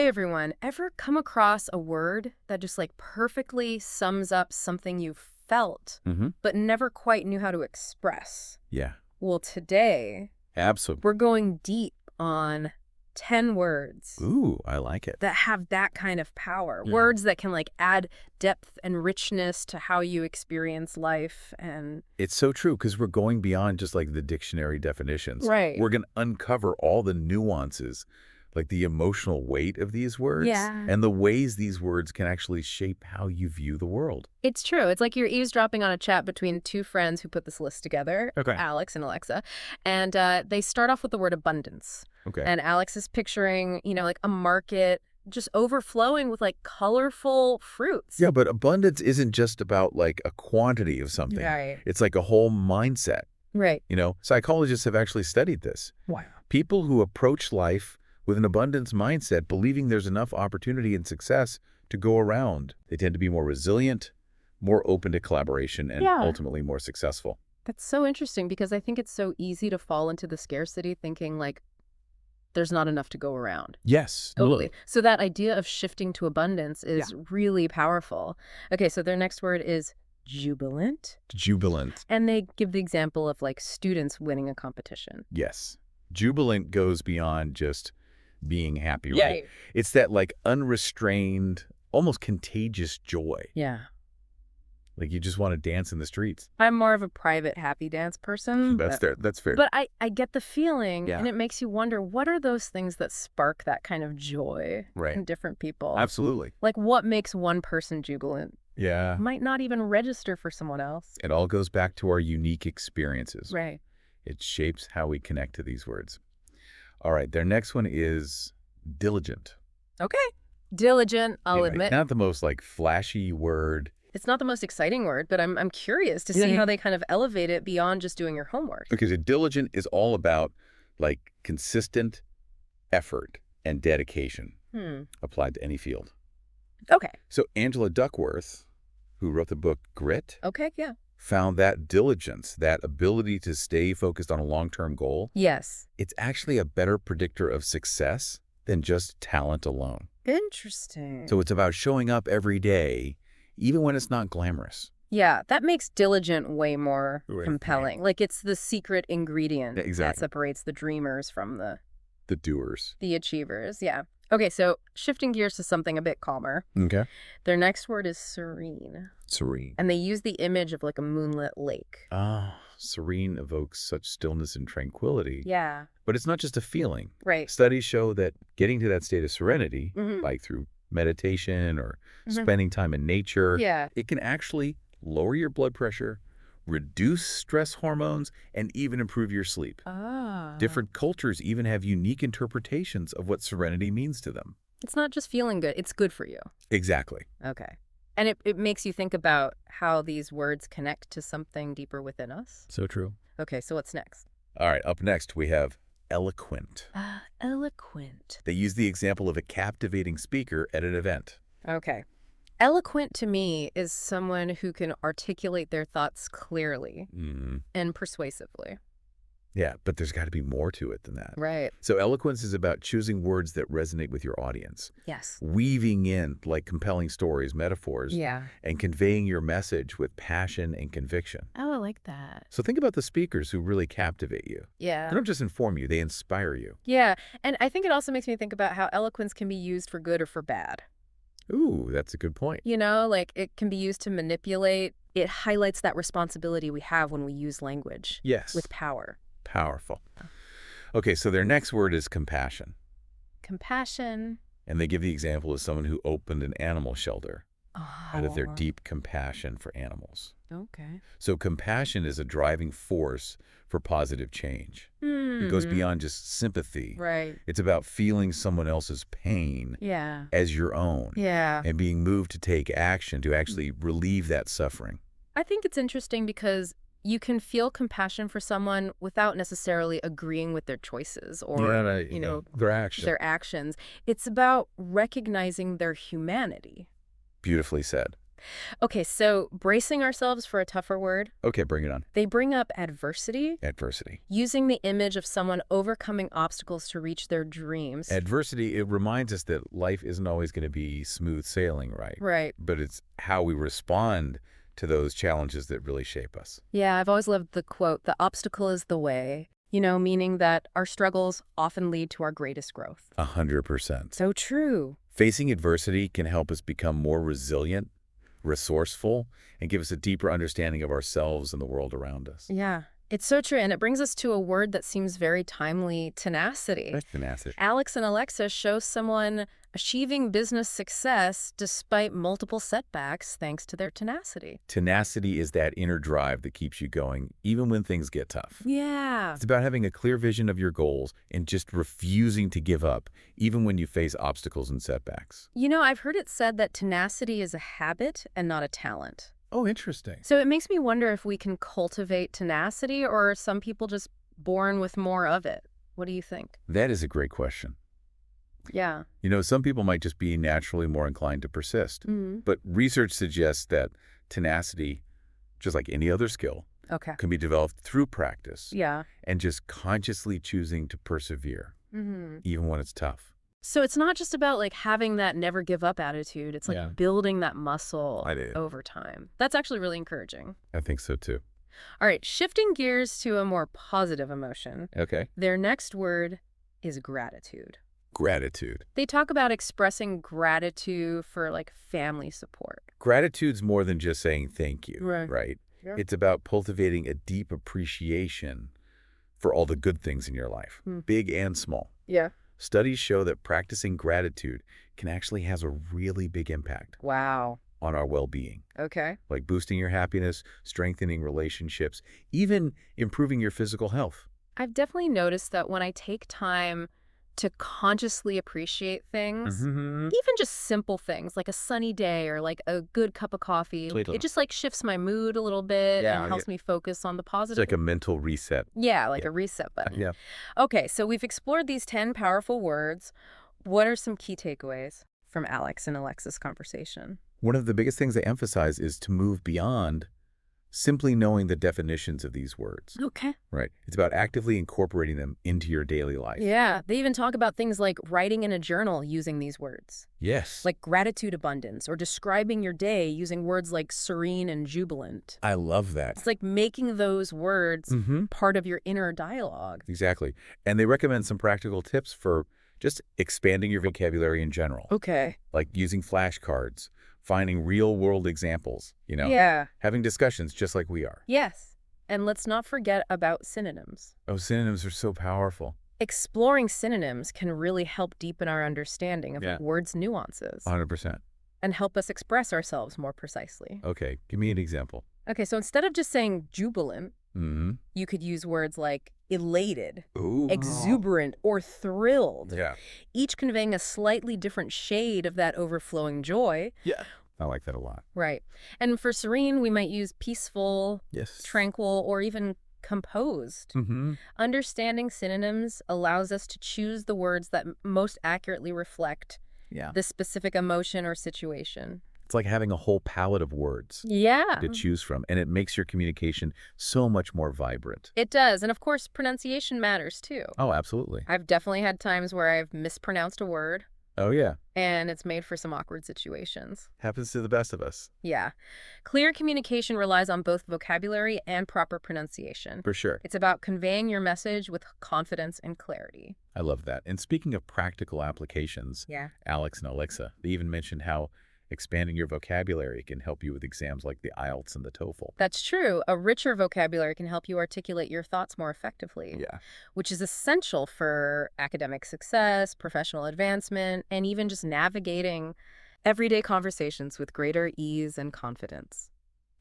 Hey everyone, ever come across a word that just like perfectly sums up something you felt, but never quite knew how to express? Yeah, Well, today absolutely. we're going deep on 10 words Ooh, I like it. that have that kind of power. Yeah. Words that can like add depth and richness to how you experience life. And It's so true because we're going beyond just like the dictionary definitions. Right. We're going to uncover all the nuances, like the emotional weight of these words and the ways these words can actually shape how you view the world. It's true. It's like you're eavesdropping on a chat between two friends who put this list together, Okay. Alex and Alexa, and they start off with the word abundance. Okay. And Alex is picturing, like a market just overflowing with like colorful fruits. Yeah, but abundance isn't just about like a quantity of something. Right. It's like a whole mindset. Right. Psychologists have actually studied this. Wow. People who approach life with an abundance mindset, believing there's enough opportunity and success to go around, they tend to be more resilient, more open to collaboration, and ultimately more successful. That's so interesting because I think it's so easy to fall into the scarcity thinking like there's not enough to go around. Yes. Totally. So that idea of shifting to abundance is really powerful. Okay, so their next word is jubilant. Jubilant. And they give the example of like students winning a competition. Yes. Jubilant goes beyond just being happy, right? It's that like unrestrained, almost contagious joy. Yeah. Like you just want to dance in the streets. I'm more of a private happy dance person. That's fair. That's fair. But I get the feeling, and it makes you wonder, what are those things that spark that kind of joy in different people? Absolutely. Like what makes one person jubilant might not even register for someone else. It all goes back to our unique experiences. Right. It shapes how we connect to these words. All right, their next one is diligent. Okay. Diligent, I'll admit. Not the most like flashy word. It's not the most exciting word, but I'm curious to see how they kind of elevate it beyond just doing your homework. Because diligent is all about like consistent effort and dedication applied to any field. Okay. So Angela Duckworth, who wrote the book Grit, found that diligence, that ability to stay focused on a long-term goal, it's actually a better predictor of success than just talent alone. Interesting. So it's about showing up every day, even when it's not glamorous. Yeah, that makes diligent way more compelling. Like it's the secret ingredient that separates the dreamers from the doers. The achievers, Okay, so shifting gears to something a bit calmer. Okay. Their next word is serene. Serene. And they use the image of like a moonlit lake. Serene evokes such stillness and tranquility. Yeah. But it's not just a feeling. Right. Studies show that getting to that state of serenity, like through meditation or spending time in nature, it can actually lower your blood pressure, reduce stress hormones, and even improve your sleep. Different cultures even have unique interpretations of what serenity means to them. It's not just feeling good, it's good for you. Exactly. Okay. And it makes you think about how these words connect to something deeper within us. So true. Okay, so what's next? All right, up next we have eloquent. Eloquent. They use the example of a captivating speaker at an event. Okay. Eloquent to me is someone who can articulate their thoughts clearly and persuasively. Yeah, but there's got to be more to it than that. Right. So eloquence is about choosing words that resonate with your audience. Yes. Weaving in like compelling stories, metaphors, and conveying your message with passion and conviction. Oh, I like that. So think about the speakers who really captivate you. Yeah. They don't just inform you, they inspire you. Yeah, and I think it also makes me think about how eloquence can be used for good or for bad. Ooh, that's a good point. Like it can be used to manipulate. It highlights that responsibility we have when we use language. Yes. With power. Powerful. Okay, so their next word is compassion. Compassion. And they give the example of someone who opened an animal shelter out of their deep compassion for animals. Okay. So compassion is a driving force for positive change. It goes beyond just sympathy. Right. It's about feeling someone else's pain as your own. Yeah. And being moved to take action to actually relieve that suffering. I think it's interesting because you can feel compassion for someone without necessarily agreeing with their choices or, their actions. It's about recognizing their humanity. Beautifully said. Okay, so bracing ourselves for a tougher word. Okay, bring it on. They bring up adversity. Adversity. Using the image of someone overcoming obstacles to reach their dreams. Adversity, it reminds us that life isn't always going to be smooth sailing, right? Right. But it's how we respond to those challenges that really shape us. Yeah, I've always loved the quote, "The obstacle is the way," meaning that our struggles often lead to our greatest growth. 100%. So true. Facing adversity can help us become more resilient, resourceful, and give us a deeper understanding of ourselves and the world around us. Yeah, it's so true. And it brings us to a word that seems very timely, tenacity. That's tenacity. Alex and Alexa show someone achieving business success despite multiple setbacks thanks to their tenacity. Tenacity is that inner drive that keeps you going, even when things get tough. Yeah. It's about having a clear vision of your goals and just refusing to give up, even when you face obstacles and setbacks. I've heard it said that tenacity is a habit and not a talent. Oh, interesting. So it makes me wonder if we can cultivate tenacity, or are some people just born with more of it? What do you think? That is a great question. Yeah. Some people might just be naturally more inclined to persist. Mm-hmm. But research suggests that tenacity, just like any other skill, Okay. can be developed through practice. Yeah. And just consciously choosing to persevere, even when it's tough. So it's not just about having that never give up attitude. It's building that muscle over time. That's actually really encouraging. I think so too. All right, shifting gears to a more positive emotion. Okay. Their next word is gratitude. Gratitude. They talk about expressing gratitude for family support. Gratitude's more than just saying thank you, right? Yeah. It's about cultivating a deep appreciation for all the good things in your life, big and small. Yeah. Studies show that practicing gratitude can actually have a really big impact. Wow. On our well-being. Okay. Like boosting your happiness, strengthening relationships, even improving your physical health. I've definitely noticed that when I take time to consciously appreciate things, even just simple things like a sunny day or a good cup of coffee, it just shifts my mood a little bit and helps me focus on the positive. It's like a mental reset. Yeah, a reset button. Yeah. Okay, so we've explored these 10 powerful words. What are some key takeaways from Alex and Alexa's conversation? One of the biggest things they emphasize is to move beyond simply knowing the definitions of these words. Okay. Right. It's about actively incorporating them into your daily life. Yeah. They even talk about things like writing in a journal using these words. Yes. Like gratitude abundance, or describing your day using words like serene and jubilant. I love that. It's like making those words part of your inner dialogue. Exactly. And they recommend some practical tips for just expanding your vocabulary in general. Okay. Like using flashcards, finding real-world examples, Yeah. having discussions just like we are. Yes. And let's not forget about synonyms. Oh, synonyms are so powerful. Exploring synonyms can really help deepen our understanding of words' nuances. 100%. And help us express ourselves more precisely. Okay, give me an example. Okay, so instead of just saying jubilant, you could use words like elated, exuberant, or thrilled. Yeah. Each conveying a slightly different shade of that overflowing joy. Yeah. I like that a lot. Right. And for serene, we might use peaceful, tranquil, or even composed. Understanding synonyms allows us to choose the words that most accurately reflect the specific emotion or situation. It's like having a whole palette of words to choose from, and it makes your communication so much more vibrant. It does. And of course, pronunciation matters too. Oh, absolutely. I've definitely had times where I've mispronounced a word. Oh, yeah. And it's made for some awkward situations. Happens to the best of us. Yeah. Clear communication relies on both vocabulary and proper pronunciation. For sure. It's about conveying your message with confidence and clarity. I love that. And speaking of practical applications, Alex and Alexa, they even mentioned how expanding your vocabulary can help you with exams like the IELTS and the TOEFL. That's true. A richer vocabulary can help you articulate your thoughts more effectively, which is essential for academic success, professional advancement, and even just navigating everyday conversations with greater ease and confidence.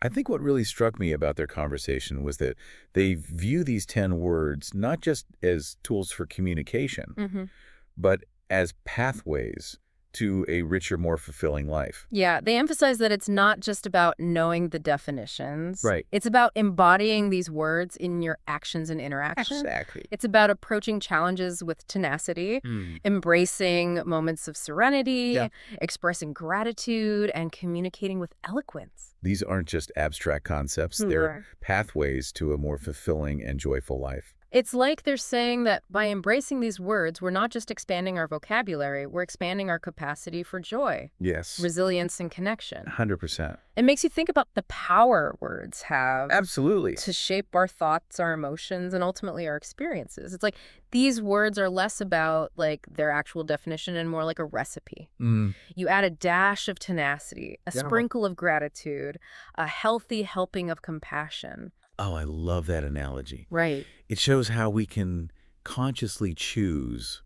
I think what really struck me about their conversation was that they view these 10 words not just as tools for communication, but as pathways to a richer, more fulfilling life. Yeah, they emphasize that it's not just about knowing the definitions. Right. It's about embodying these words in your actions and interactions. Exactly. It's about approaching challenges with tenacity, embracing moments of serenity, expressing gratitude, and communicating with eloquence. These aren't just abstract concepts. They're pathways to a more fulfilling and joyful life. It's like they're saying that by embracing these words, we're not just expanding our vocabulary, we're expanding our capacity for joy. Yes. Resilience and connection. 100%. It makes you think about the power words have. Absolutely. To shape our thoughts, our emotions, and ultimately our experiences. It's like these words are less about like their actual definition and more like a recipe. You add a dash of tenacity, a sprinkle of gratitude, a healthy helping of compassion. Oh, I love that analogy. Right. It shows how we can consciously choose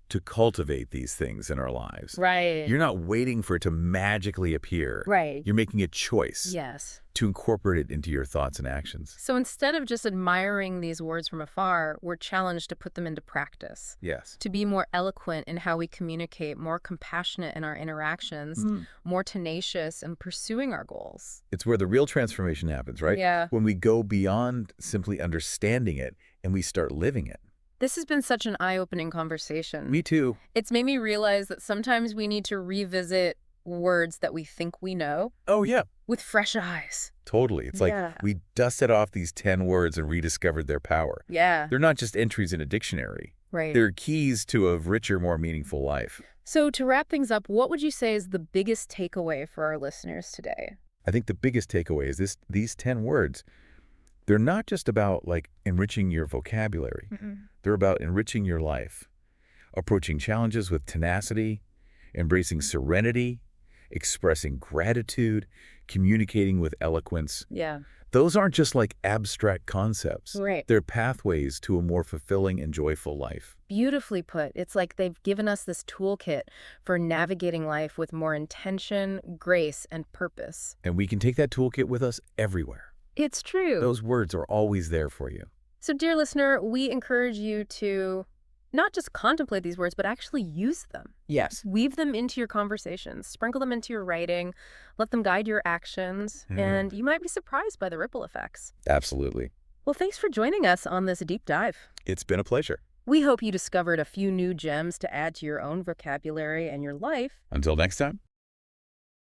to cultivate these things in our lives. Right. You're not waiting for it to magically appear. Right. You're making a choice. Yes. To incorporate it into your thoughts and actions. So instead of just admiring these words from afar, we're challenged to put them into practice. Yes. To be more eloquent in how we communicate, more compassionate in our interactions, more tenacious in pursuing our goals. It's where the real transformation happens, right? Yeah. When we go beyond simply understanding it and we start living it. This has been such an eye-opening conversation. Me too. It's made me realize that sometimes we need to revisit words that we think we know. Oh, yeah. With fresh eyes. Totally. It's like we dusted off these 10 words and rediscovered their power. Yeah. They're not just entries in a dictionary. Right. They're keys to a richer, more meaningful life. So to wrap things up, what would you say is the biggest takeaway for our listeners today? I think the biggest takeaway is these 10 words. They're not just about like enriching your vocabulary. They're about enriching your life, approaching challenges with tenacity, embracing serenity, expressing gratitude, communicating with eloquence. Yeah. Those aren't just like abstract concepts. Right. They're pathways to a more fulfilling and joyful life. Beautifully put. It's like they've given us this toolkit for navigating life with more intention, grace, and purpose. And we can take that toolkit with us everywhere. It's true. Those words are always there for you. So, dear listener, we encourage you to not just contemplate these words, but actually use them. Yes. Weave them into your conversations, sprinkle them into your writing, let them guide your actions, and you might be surprised by the ripple effects. Absolutely. Well, thanks for joining us on this deep dive. It's been a pleasure. We hope you discovered a few new gems to add to your own vocabulary and your life. Until next time.